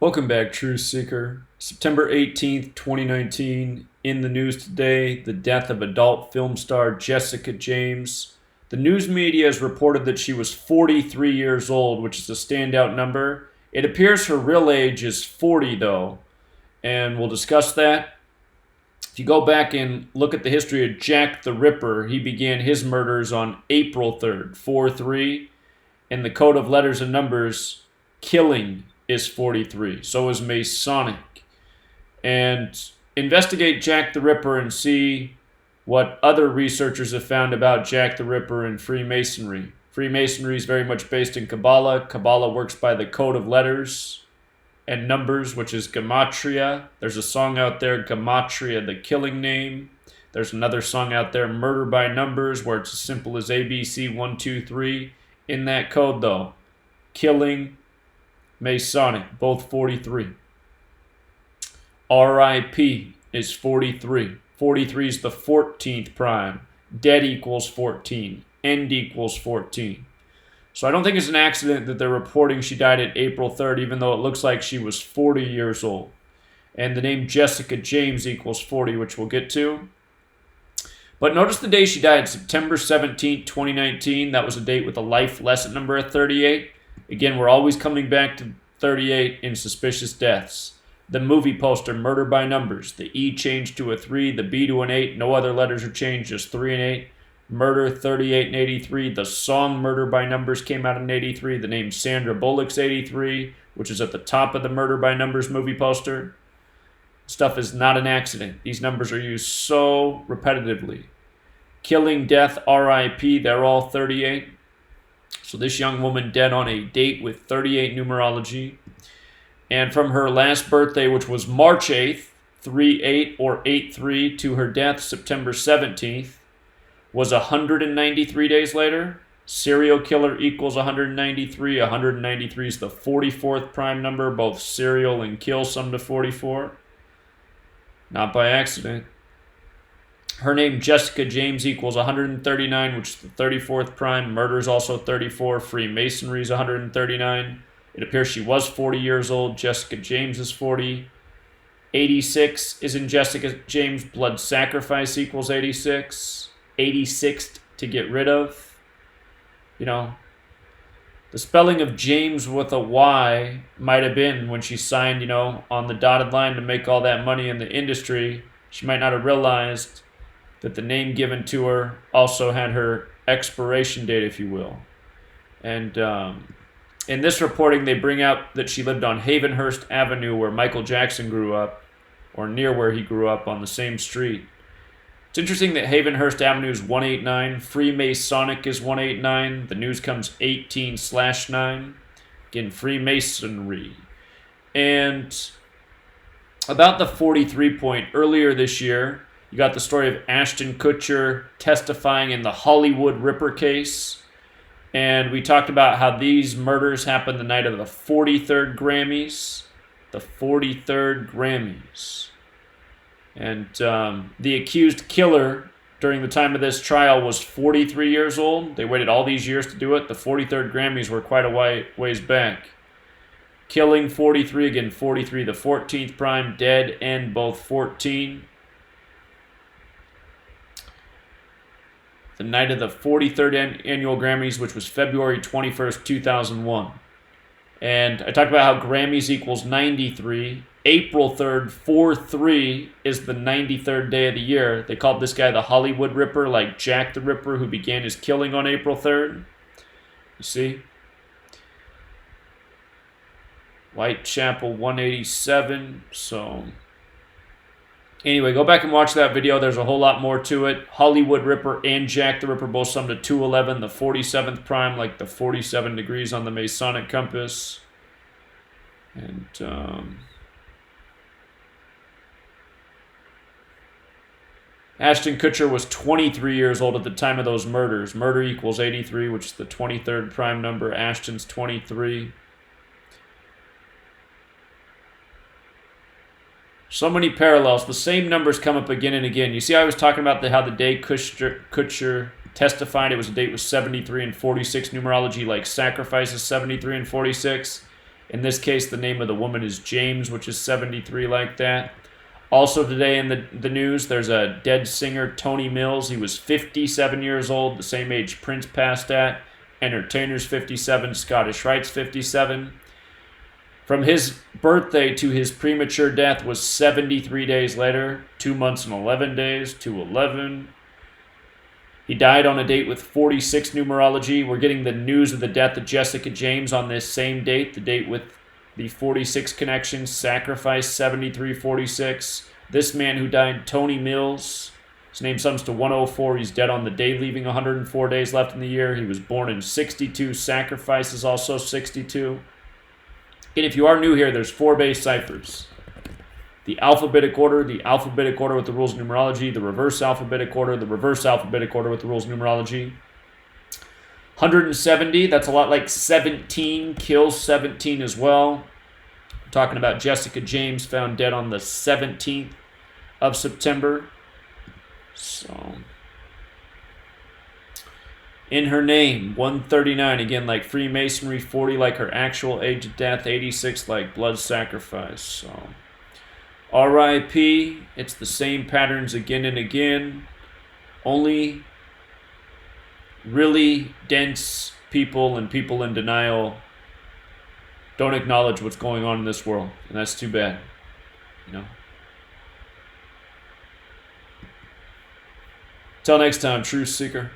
Welcome back, Truth Seeker. September 18th, 2019. In the news today, the death of adult film star Jessica Jaymes. The news media has reported that she was 43 years old, which is a standout number. It appears her real age is 40, though, and we'll discuss that. If you go back and look at the history of Jack the Ripper, he began his murders on April 3rd, 4-3. In the code of letters and numbers, killing is 43. So is Masonic. And investigate Jack the Ripper and see what other researchers have found about Jack the Ripper and Freemasonry. Freemasonry is very much based in Kabbalah. Kabbalah works by the code of letters and numbers, which is Gematria. There's a song out there, Gematria, the killing name. There's another song out there, Murder by Numbers, where it's as simple as ABC 1, 2, 3. In that code, though, killing, Masonic, both 43. RIP is 43. 43 is the 14th prime. Dead equals 14. End equals 14. So I don't think it's an accident that they're reporting she died at April 3rd, even though it looks like she was 40 years old. And the name Jessica Jaymes equals 40, which we'll get to. But notice the day she died, September 17th, 2019. That was a date with a life lesson number of 38. Again, we're always coming back to 38 in suspicious deaths. The movie poster, Murder by Numbers. The E changed to a 3, the B to an 8. No other letters are changed, just 3 and 8. Murder 38 and 83. The song Murder by Numbers came out in 83. The name Sandra Bullock's 83, which is at the top of the Murder by Numbers movie poster. Stuff is not an accident. These numbers are used so repetitively. Killing, death, RIP, they're all 38. So this young woman dead on a date with 38 numerology. And from her last birthday, which was March 8th, 3-8 or 8-3, to her death, September 17th, was 193 days later. Serial killer equals 193. 193 is the 44th prime number. Both serial and kill sum to 44. Not by accident. Her name, Jessica Jaymes, equals 139, which is the 34th prime. Murder is also 34. Freemasonry is 139. It appears she was 40 years old. Jessica Jaymes is 40. 86 is in Jessica Jaymes. Blood sacrifice equals 86. 86th to get rid of. You know, the spelling of James with a Y might have been when she signed, on the dotted line to make all that money in the industry. She might not have realized that the name given to her also had her expiration date, if you will. And in this reporting, they bring out that she lived on Havenhurst Avenue, where Michael Jackson grew up, or near where he grew up, on the same street. It's interesting that Havenhurst Avenue is 189. Freemasonic is 189. The news comes 18/9. Again, Freemasonry. And about the 43 point, earlier this year, you got the story of Ashton Kutcher testifying in the Hollywood Ripper case. And we talked about how these murders happened the night of the 43rd Grammys. The 43rd Grammys. And the accused killer during the time of this trial was 43 years old. They waited all these years to do it. The 43rd Grammys were quite a ways back. Killing 43, again 43, the 14th prime, dead and both 14. The night of the 43rd annual Grammys, which was February 21st, 2001. And I talked about how Grammys equals 93. April 3rd, 4-3 is the 93rd day of the year. They called this guy the Hollywood Ripper, like Jack the Ripper, who began his killing on April 3rd. You see? Whitechapel 187. So anyway, go back and watch that video. There's a whole lot more to it. Hollywood Ripper and Jack the Ripper both summed to 211, the 47th prime, like the 47 degrees on the Masonic compass. And Ashton Kutcher was 23 years old at the time of those murders. Murder equals 83, which is the 23rd prime number. Ashton's 23. So many parallels. The same numbers come up again and again. You see, I was talking about how the day Kutcher testified it was a date with 73 and 46 numerology, like sacrifices 73 and 46. In this case, the name of the woman is Jaymes, which is 73 like that. Also today in the news, there's a dead singer, Tony Mills. He was 57 years old, the same age Prince passed at. Entertainer's 57, Scottish Rite's 57. From his birthday to his premature death was 73 days later, 2 months and 11 days, 211. He died on a date with 46 numerology. We're getting the news of the death of Jessica Jaymes on this same date, the date with the 46 connection, sacrifice 7346. This man who died, Tony Mills, his name sums to 104. He's dead on the day, leaving 104 days left in the year. He was born in 62. Sacrifice is also 62. And if you are new here, there's 4 base ciphers. The alphabetic order with the rules of numerology, the reverse alphabetic order with the rules of numerology. 170, that's a lot like 17, kills 17 as well. I'm talking about Jessica Jaymes, found dead on the 17th of September. So, in her name, 139, again like Freemasonry, 40 like her actual age of death, 86 like blood sacrifice. So, R.I.P., it's the same patterns again and again. Only really dense people and people in denial don't acknowledge what's going on in this world, and that's too bad, you know. Till next time, Truth Seeker.